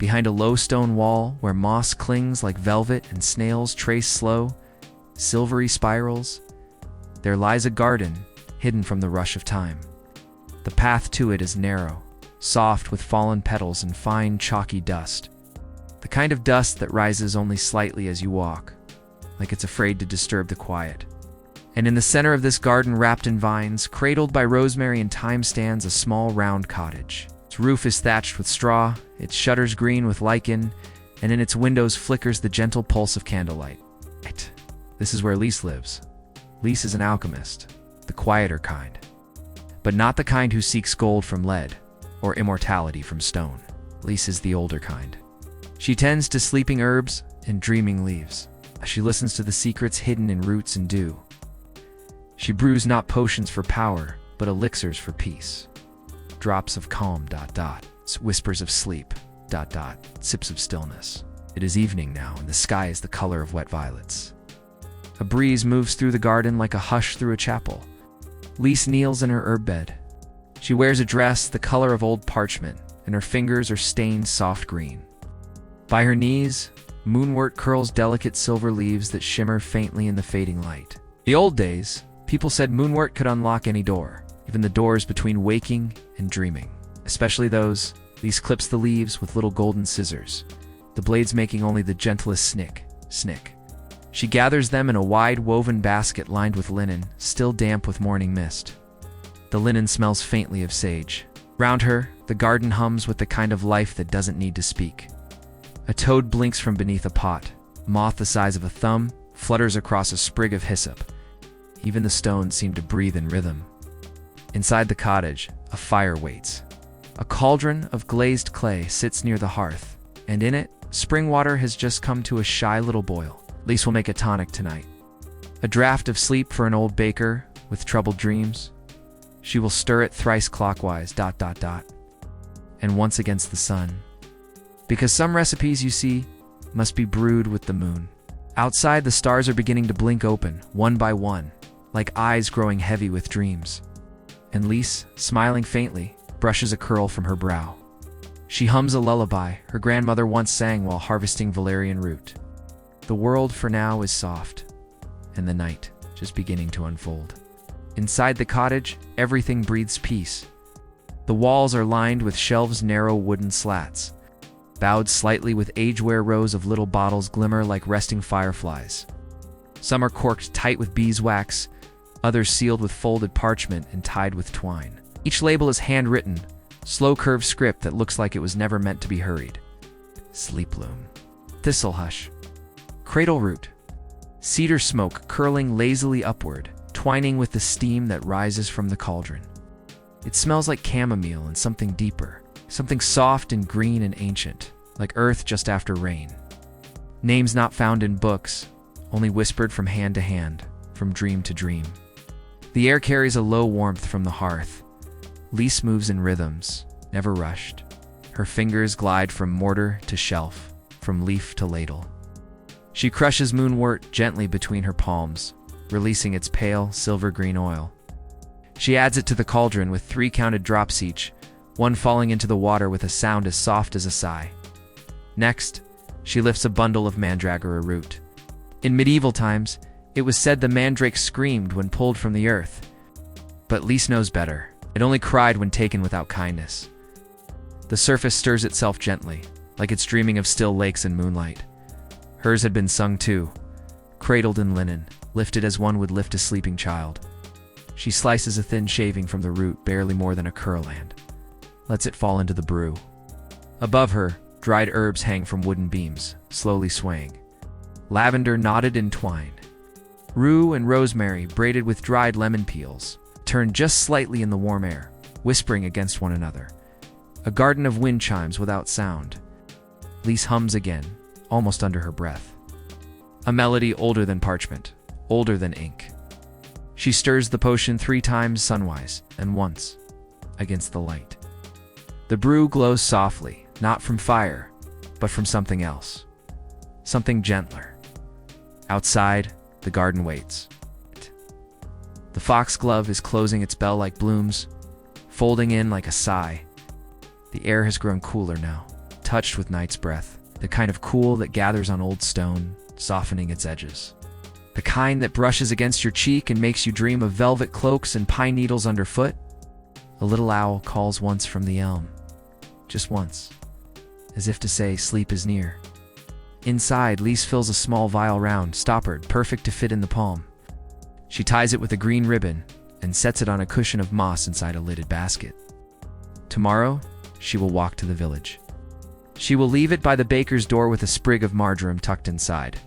Behind a low stone wall where moss clings like velvet and snails trace slow, silvery spirals, there lies a garden hidden from the rush of time. The path to it is narrow, soft with fallen petals and fine, chalky dust. The kind of dust that rises only slightly as you walk, like it's afraid to disturb the quiet. And in the center of this garden, wrapped in vines, cradled by rosemary and thyme, stands a small round cottage. Its roof is thatched with straw, its shutters green with lichen, and in its windows flickers the gentle pulse of candlelight. This is where Lise lives. Lise is an alchemist, the quieter kind. But not the kind who seeks gold from lead, or immortality from stone. Lise is the older kind. She tends to sleeping herbs and dreaming leaves. She listens to the secrets hidden in roots and dew. She brews not potions for power, but elixirs for peace. Drops of calm, whispers of sleep, sips of stillness. It is evening now, and the sky is the color of wet violets. A breeze moves through the garden like a hush through a chapel. Lise kneels in her herb bed. She wears a dress the color of old parchment, and her fingers are stained soft green. By her knees, moonwort curls delicate silver leaves that shimmer faintly in the fading light. The old days, people said moonwort could unlock any door, even the doors between waking and dreaming. Especially those, Lise clips the leaves with little golden scissors, the blades making only the gentlest snick. She gathers them in a wide woven basket lined with linen, still damp with morning mist. The linen smells faintly of sage. Round her, the garden hums with the kind of life that doesn't need to speak. A toad blinks from beneath a pot. Moth the size of a thumb flutters across a sprig of hyssop. Even the stones seem to breathe in rhythm. Inside the cottage, a fire waits. A cauldron of glazed clay sits near the hearth, and in it, spring water has just come to a shy little boil. Lise will make a tonic tonight. A draught of sleep for an old baker with troubled dreams. She will stir it thrice clockwise, and once against the sun. Because some recipes, you see, must be brewed with the moon. Outside, the stars are beginning to blink open, one by one, like eyes growing heavy with dreams. And Lise, smiling faintly, brushes a curl from her brow. She hums a lullaby her grandmother once sang while harvesting valerian root. The world for now is soft, and the night just beginning to unfold. Inside the cottage, everything breathes peace. The walls are lined with shelves' narrow wooden slats. Bowed slightly with age-wear rows of little bottles glimmer like resting fireflies. Some are corked tight with beeswax, others sealed with folded parchment and tied with twine. Each label is handwritten, slow curved script that looks like it was never meant to be hurried. Sleep bloom, thistle hush, cradle root, cedar smoke curling lazily upward, twining with the steam that rises from the cauldron. It smells like chamomile and something deeper, something soft and green and ancient, like earth just after rain. Names not found in books, only whispered from hand to hand, from dream to dream. The air carries a low warmth from the hearth. Lise moves in rhythms, never rushed. Her fingers glide from mortar to shelf, from leaf to ladle. She crushes moonwort gently between her palms, releasing its pale, silver-green oil. She adds it to the cauldron with 3 counted drops each, one falling into the water with a sound as soft as a sigh. Next, she lifts a bundle of mandragora root. In medieval times, it was said the mandrake screamed when pulled from the earth. But Lise knows better. It only cried when taken without kindness. The surface stirs itself gently, like it's dreaming of still lakes and moonlight. Hers had been sung too, cradled in linen, lifted as one would lift a sleeping child. She slices a thin shaving from the root, barely more than a curl, and lets it fall into the brew. Above her, dried herbs hang from wooden beams, slowly swaying. Lavender knotted in twine. Rue and rosemary, braided with dried lemon peels, turn just slightly in the warm air, whispering against one another. A garden of wind chimes without sound. Lise hums again, almost under her breath. A melody older than parchment, older than ink. She stirs the potion 3 times sunwise, and once against the light. The brew glows softly, not from fire, but from something else. Something gentler. Outside, the garden waits. The foxglove is closing its bell like blooms, folding in like a sigh. The air has grown cooler now. touched with night's breath, the kind of cool that gathers on old stone, softening its edges. The kind that brushes against your cheek and makes you dream of velvet cloaks and pine needles underfoot. A little owl calls once from the elm, just once, as if to say sleep is near. Inside, Lise fills a small vial round, stoppered, perfect to fit in the palm. She ties it with a green ribbon and sets it on a cushion of moss inside a lidded basket. Tomorrow, she will walk to the village. She will leave it by the baker's door with a sprig of marjoram tucked inside.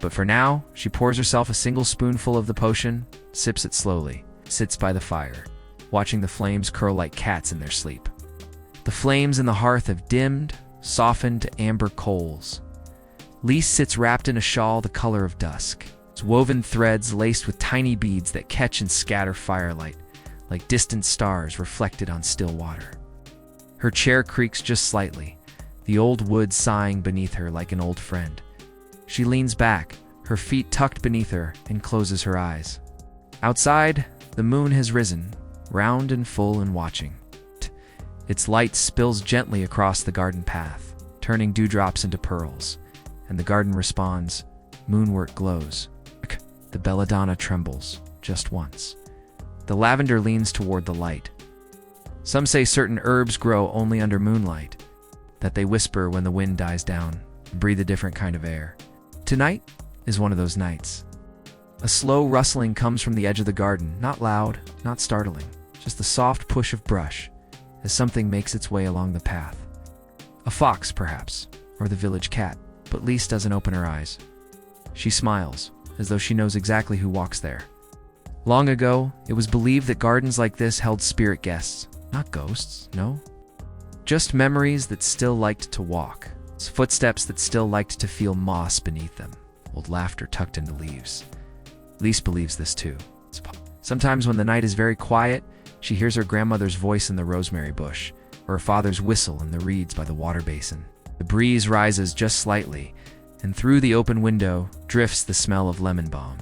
But for now, she pours herself a single spoonful of the potion, sips it slowly, sits by the fire, watching the flames curl like cats in their sleep. The flames in the hearth have dimmed, softened to amber coals. Lise sits wrapped in a shawl the color of dusk, its woven threads laced with tiny beads that catch and scatter firelight, like distant stars reflected on still water. Her chair creaks just slightly, the old wood sighing beneath her like an old friend. She leans back, her feet tucked beneath her, and closes her eyes. Outside, the moon has risen, round and full and watching. Its light spills gently across the garden path, turning dewdrops into pearls, and the garden responds. Moonwort glows. The belladonna trembles, just once. The lavender leans toward the light. Some say certain herbs grow only under moonlight, that they whisper when the wind dies down, and breathe a different kind of air. Tonight is one of those nights. A slow rustling comes from the edge of the garden, not loud, not startling, just the soft push of brush, as something makes its way along the path. A fox, perhaps, or the village cat, but Lise doesn't open her eyes. She smiles, as though she knows exactly who walks there. Long ago, it was believed that gardens like this held spirit guests, not ghosts, no. Just memories that still liked to walk, footsteps that still liked to feel moss beneath them, old laughter tucked into leaves. Lise believes this too. Sometimes when the night is very quiet, she hears her grandmother's voice in the rosemary bush, or her father's whistle in the reeds by the water basin. The breeze rises just slightly, and through the open window drifts the smell of lemon balm.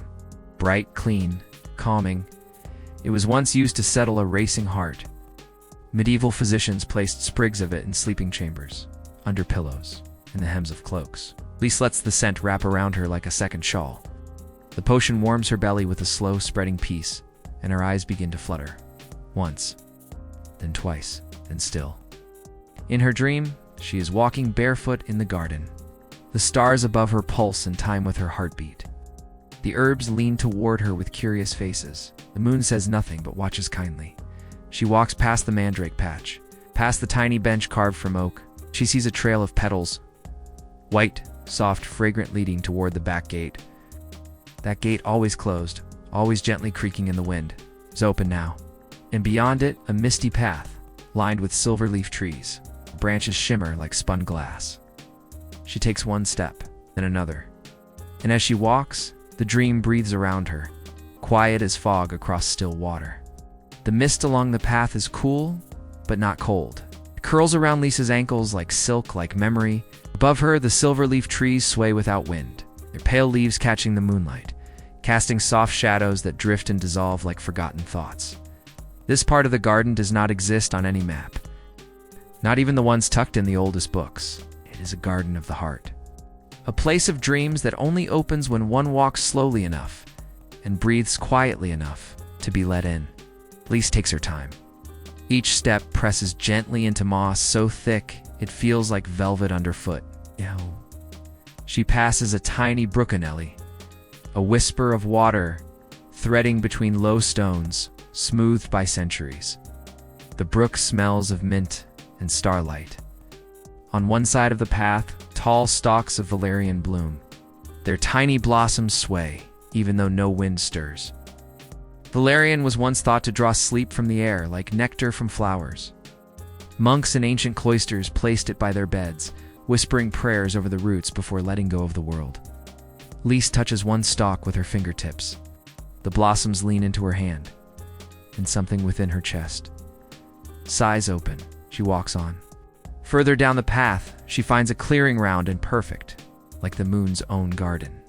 Bright, clean, calming. It was once used to settle a racing heart. Medieval physicians placed sprigs of it in sleeping chambers, under pillows, in the hems of cloaks. Lise lets the scent wrap around her like a second shawl. The potion warms her belly with a slow spreading peace, and her eyes begin to flutter. Once, then twice, then still. In her dream, she is walking barefoot in the garden. The stars above her pulse in time with her heartbeat. The herbs lean toward her with curious faces. The moon says nothing but watches kindly. She walks past the mandrake patch, past the tiny bench carved from oak. She sees a trail of petals, white, soft, fragrant, leading toward the back gate. That gate, always closed, always gently creaking in the wind, is open now. And beyond it, a misty path, lined with silver leaf trees. Branches shimmer like spun glass. She takes one step, then another. And as she walks, the dream breathes around her, quiet as fog across still water. The mist along the path is cool, but not cold. It curls around Lisa's ankles like silk, like memory. Above her, the silver leaf trees sway without wind, their pale leaves catching the moonlight, casting soft shadows that drift and dissolve like forgotten thoughts. This part of the garden does not exist on any map, not even the ones tucked in the oldest books. It is a garden of the heart, a place of dreams that only opens when one walks slowly enough and breathes quietly enough to be let in. Lise takes her time. Each step presses gently into moss so thick it feels like velvet underfoot. She passes a tiny brookanelli, a whisper of water threading between low stones, smoothed by centuries. The brook smells of mint and starlight. On one side of the path, tall stalks of valerian bloom. Their tiny blossoms sway, even though no wind stirs. Valerian was once thought to draw sleep from the air like nectar from flowers. Monks in ancient cloisters placed it by their beds, whispering prayers over the roots before letting go of the world. Lise touches one stalk with her fingertips. The blossoms lean into her hand, and something within her chest sighs open. She walks on. Further down the path, she finds a clearing round and perfect, like the moon's own garden.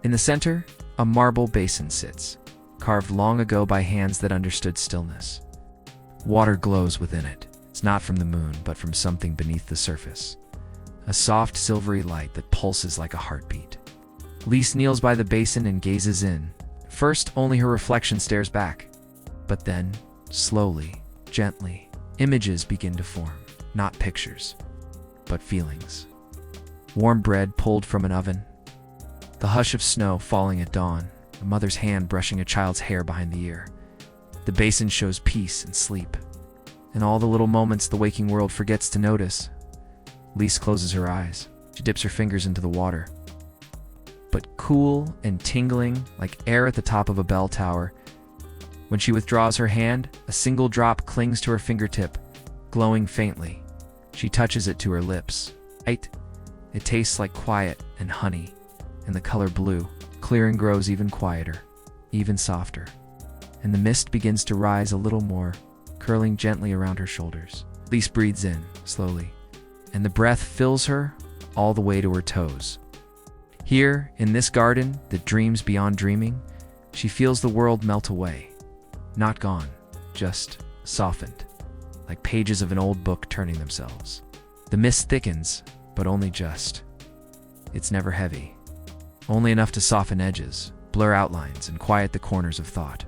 In the center, a marble basin sits, carved long ago by hands that understood stillness. Water glows within it, It's not from the moon, but from something beneath the surface. A soft, silvery light that pulses like a heartbeat. Lise kneels by the basin and gazes in. First, only her reflection stares back. But then, slowly, gently, images begin to form. Not pictures, but feelings. Warm bread pulled from an oven. The hush of snow falling at dawn. A mother's hand brushing a child's hair behind the ear. The basin shows peace and sleep. In all the little moments the waking world forgets to notice. Lise closes her eyes. She dips her fingers into the water. But cool and tingling like air at the top of a bell tower. When she withdraws her hand, a single drop clings to her fingertip, glowing faintly. She touches it to her lips. It tastes like quiet and honey, and the color blue. Clearing grows even quieter, even softer. And the mist begins to rise a little more, curling gently around her shoulders. Lise breathes in, slowly, and the breath fills her all the way to her toes. Here, in this garden that dreams beyond dreaming, she feels the world melt away. Not gone, just softened, like pages of an old book turning themselves. The mist thickens, but only just. It's never heavy. Only enough to soften edges, blur outlines, and quiet the corners of thought.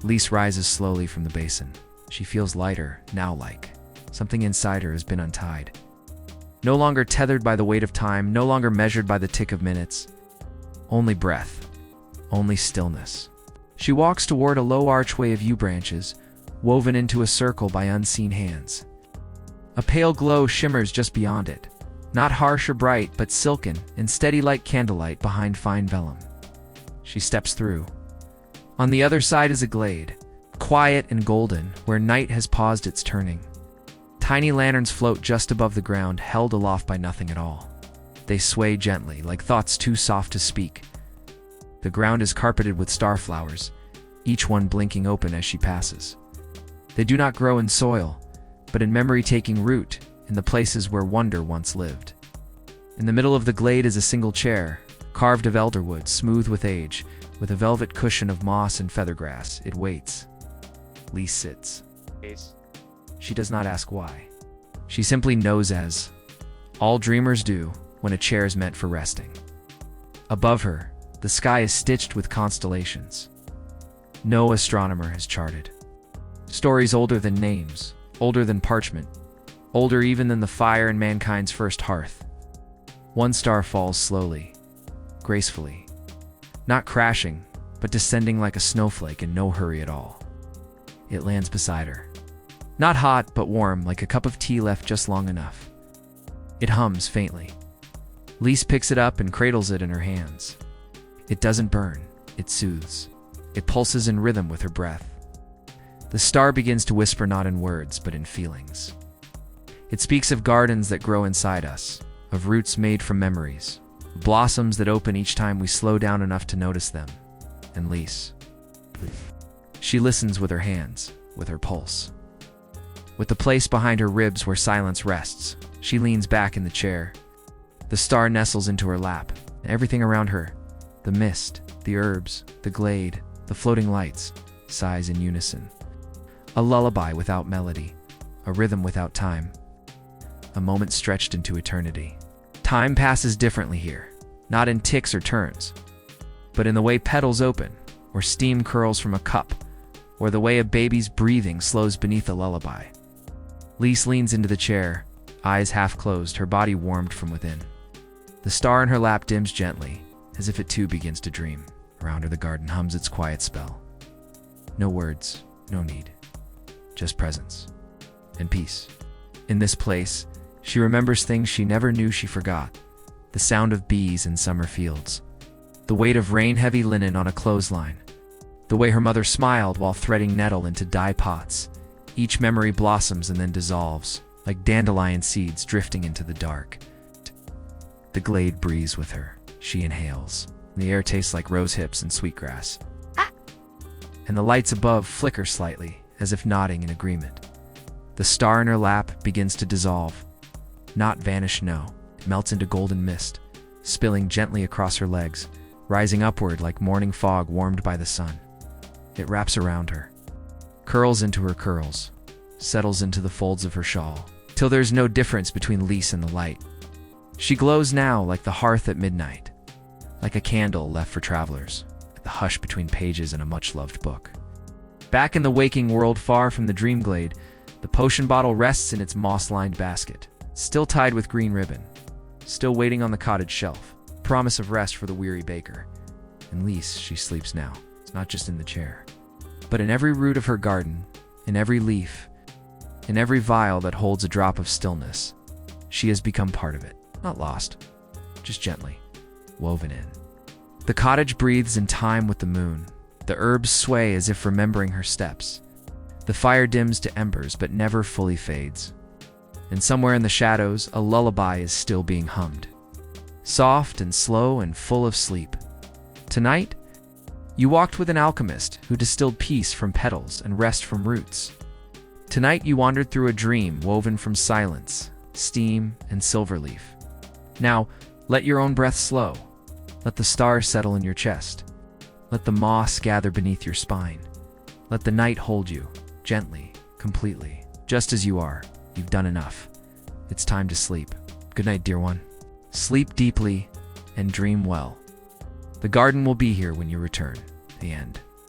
Lise rises slowly from the basin. She feels lighter, now like something inside her has been untied. No longer tethered by the weight of time, no longer measured by the tick of minutes. Only breath, only stillness. She walks toward a low archway of yew branches, woven into a circle by unseen hands. A pale glow shimmers just beyond it, not harsh or bright, but silken and steady like candlelight behind fine vellum. She steps through. On the other side is a glade, quiet and golden, where night has paused its turning. Tiny lanterns float just above the ground, held aloft by nothing at all. They sway gently, like thoughts too soft to speak. The ground is carpeted with starflowers, each one blinking open as she passes. They do not grow in soil, but in memory taking root in the places where wonder once lived. In the middle of the glade is a single chair, carved of elderwood, smooth with age, with a velvet cushion of moss and feathergrass. It waits. Lise sits. She does not ask why. She simply knows, as all dreamers do when a chair is meant for resting. Above her, the sky is stitched with constellations. No astronomer has charted. Stories older than names, older than parchment, older even than the fire in mankind's first hearth. One star falls slowly, gracefully, not crashing, but descending like a snowflake in no hurry at all. It lands beside her. Not hot, but warm, like a cup of tea left just long enough. It hums faintly. Lise picks it up and cradles it in her hands. It doesn't burn, it soothes. It pulses in rhythm with her breath. The star begins to whisper not in words, but in feelings. It speaks of gardens that grow inside us, of roots made from memories, blossoms that open each time we slow down enough to notice them. And Lise. She listens with her hands, with her pulse. With the place behind her ribs where silence rests, she leans back in the chair. The star nestles into her lap, and everything around her, the mist, the herbs, the glade, the floating lights, sighs in unison. A lullaby without melody, a rhythm without time. A moment stretched into eternity. Time passes differently here, not in ticks or turns, but in the way petals open, or steam curls from a cup, or the way a baby's breathing slows beneath a lullaby. Lise leans into the chair, eyes half closed, her body warmed from within. The star in her lap dims gently, as if it too begins to dream. Around her the garden hums its quiet spell. No words, no need, just presence and peace. In this place, she remembers things she never knew she forgot. The sound of bees in summer fields, the weight of rain-heavy linen on a clothesline, the way her mother smiled while threading nettle into dye pots. Each memory blossoms and then dissolves, like dandelion seeds drifting into the dark. The glade breathes with her. She inhales. The air tastes like rose hips and sweetgrass. And the lights above flicker slightly, as if nodding in agreement. The star in her lap begins to dissolve. Not vanish, no. It melts into golden mist, spilling gently across her legs, rising upward like morning fog warmed by the sun. It wraps around her, curls into her curls, settles into the folds of her shawl, till there's no difference between Lise and the light. She glows now like the hearth at midnight, like a candle left for travelers, like the hush between pages in a much-loved book. Back in the waking world, far from the dream glade, the potion bottle rests in its moss-lined basket, still tied with green ribbon, still waiting on the cottage shelf, promise of rest for the weary baker. And Lise, she sleeps now. It's not just in the chair, but in every root of her garden, in every leaf, in every vial that holds a drop of stillness. She has become part of it, not lost, just gently woven in. The cottage breathes in time with the moon. The herbs sway as if remembering her steps. The fire dims to embers but never fully fades. And somewhere in the shadows, a lullaby is still being hummed. Soft and slow and full of sleep. Tonight, you walked with an alchemist who distilled peace from petals and rest from roots. Tonight you wandered through a dream woven from silence, steam, and silverleaf. Now, let your own breath slow. Let the stars settle in your chest. Let the moss gather beneath your spine. Let the night hold you, gently, completely. Just as you are, you've done enough. It's time to sleep. Good night, dear one. Sleep deeply and dream well. The garden will be here when you return. The end.